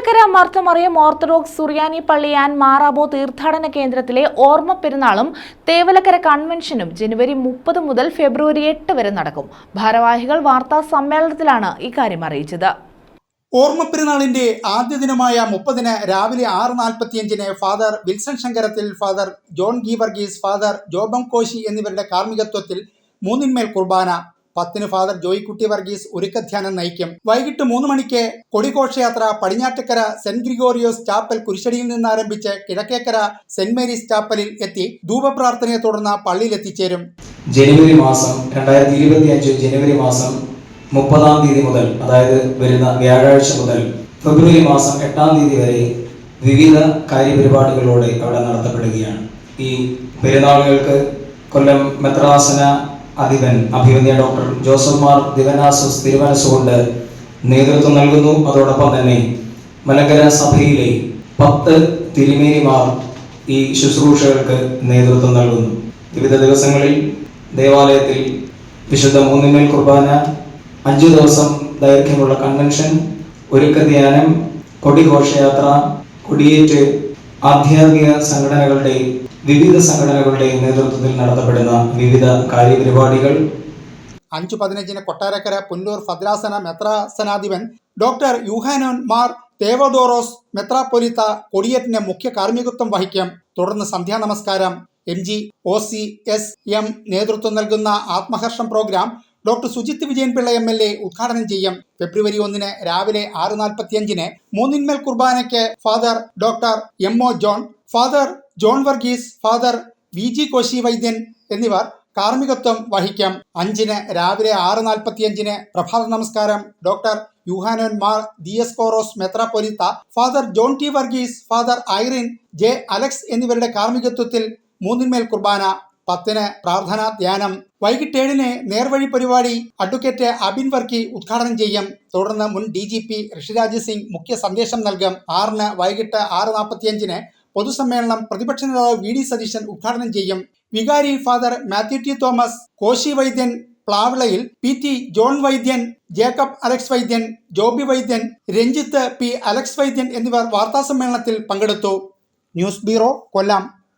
Thevalakkara Marth Mariam orthodox സുറിയാനി പള്ളി and Marabo തീർത്ഥാടന കേന്ദ്രത്തിലെ ഓർമ്മ പെരുന്നാളും തേവലക്കര കൺവെൻഷനും ജനുവരി 30 മുതൽ ഫെബ്രുവരി 8 വരെ നടക്കും. ഭാരവാഹികൾ വാർത്താ സമ്മേളനത്തിലാണ് ഇക്കാര്യം അറിയിച്ചത്. ഓർമ്മപ്പെരുന്നാളിന്റെ ആദ്യ ദിനമായ 30-ന് രാവിലെ 6:45-ന് ഫാദർ വിൽസൺ ശങ്കരത്തിൽ, ഫാദർ ജോൺ ഗീവർഗീസ്, ഫാദർ ജോബം കോശി എന്നിവരുടെ കാർമ്മികത്വത്തിൽ മൂന്നിന്മേൽ കുർബാന. 10-ന് ഫാദർ ജോയിക്കുട്ടി വർഗീസ് ഒരുക്കധ്യാനം നയിക്കും. വൈകിട്ട് 3 മണിക്ക് കൊടിഘോഷയാത്ര പടിഞ്ഞാറ്റക്കര സെന്റ് ഗ്രിഗോറിയോസ് ചാപ്പൽ കുരിശടിയിൽ നിന്ന് ആരംഭിച്ച് കിഴക്കേക്കര സെന്റ് മേരീസ് ചാപ്പലിൽ എത്തി ധൂപപ്രാർത്ഥനയെ തുടർന്ന് പള്ളിയിൽ എത്തിച്ചേരും. ജനുവരി മാസം 2025 ജനുവരി മാസം 30-ാം തീയതി മുതൽ, അതായത് വരുന്ന വ്യാഴാഴ്ച മുതൽ ഫെബ്രുവരി മാസം 8-ാം തീയതി വരെ വിവിധ കാര്യപരിപാടികളോടെ അവിടെ നടത്തപ്പെടുകയാണ്. ഈ പെരുന്നാളുകൾക്ക് കൊല്ലം മെത്രാസന അധിപൻ അഭിവന്യ ഡോക്ടർ ജോസഫ് മാർ ദിവനാസസ് തിരുമനസ്സുകൊണ്ട് നേതൃത്വം നൽകുന്നു. അതോടൊപ്പം തന്നെ മലങ്കര സഭയിലെ 10 തിരുമേനിമാർ ഈ ശുശ്രൂഷകൾക്ക് നേതൃത്വം നൽകുന്നു. വിവിധ ദിവസങ്ങളിൽ ദേവാലയത്തിൽ വിശുദ്ധ മൂന്നിന്മേൽ കുർബാന, 5 ദിവസം ദൈർഘ്യമുള്ള കൺവെൻഷൻ, ഒരുക്കധ്യാനം, കൊടിഘോഷയാത്ര, കൊടിയേറ്റ്, ആധ്യാത്മിക സംഘടനകളുടെ വിവിധ സംഘടനകളുടെ നേതൃത്വത്തിൽ നടത്തപ്പെടുന്ന വിവിധ കാര്യപരിപാടികൾ. 5:15-ന് കൊട്ടാരക്കര പുല്ലൂർ ഭദ്രാസന മെത്രാസനാധിപൻ ഡോക്ടർ യൂഹാനോൻ മാർ തേവോദോറോസ് മെത്രാപ്പൊലീത്ത കൊടിയേറ്റിന് മുഖ്യ കാർമ്മികത്വം വഹിക്കും. തുടർന്ന് സന്ധ്യാനമസ്കാരം. MGOCSM നേതൃത്വം നൽകുന്ന ആത്മഹർഷം programme doctor Sujith Vijayanpillai MLA ഉദ്ഘാടനം ചെയ്യും. ഫെബ്രുവരി 1-ന് രാവിലെ 6:45-ന് മൂന്നിന്മേൽ കുർബാനയ്ക്ക് father doctor MO John, father John Varghese, father VG Koshy Vaidyan എന്നിവർ കാർമ്മികത്വം വഹിക്കും. 5-ന് രാവിലെ 6:45-ന് പ്രഭാത നമസ്കാരം ഡോക്ടർ യൂഹാനോൻ മാർ ദിയസ്കോറോസ് മെത്രാപ്പൊലീത്ത, father John T Varghese, father Irene J Alex എന്നിവരുടെ കാർമ്മികത്വത്തിൽ മൂന്നിന്മേൽ കുർബാന. 10-ന് പ്രാർത്ഥനാ ധ്യാനം. വൈകിട്ട് 7-ന് നേർവഴി പരിപാടി അഡ്വക്കേറ്റ് അബിൻ വർക്കി ഉദ്ഘാടനം ചെയ്യും. തുടർന്ന് മുൻ DGP ഋഷിരാജ് സിംഗ് മുഖ്യ സന്ദേശം നൽകും. 6-ന് വൈകിട്ട് 6:45-ന് പൊതുസമ്മേളനം പ്രതിപക്ഷ നേതാവ് VD സതീശൻ ഉദ്ഘാടനം ചെയ്യും. വികാരി father Mathew T Thomas, Koshy വൈദ്യൻ പ്ലാവിളയിൽ, PT ജോൺ വൈദ്യൻ, ജേക്കബ് അലക്സ് വൈദ്യൻ, ജോബി വൈദ്യൻ, രഞ്ജിത്ത് P അലക്സ് വൈദ്യൻ എന്നിവർ വാർത്താസമ്മേളനത്തിൽ പങ്കെടുത്തു. ന്യൂസ് ബ്യൂറോ, കൊല്ലം.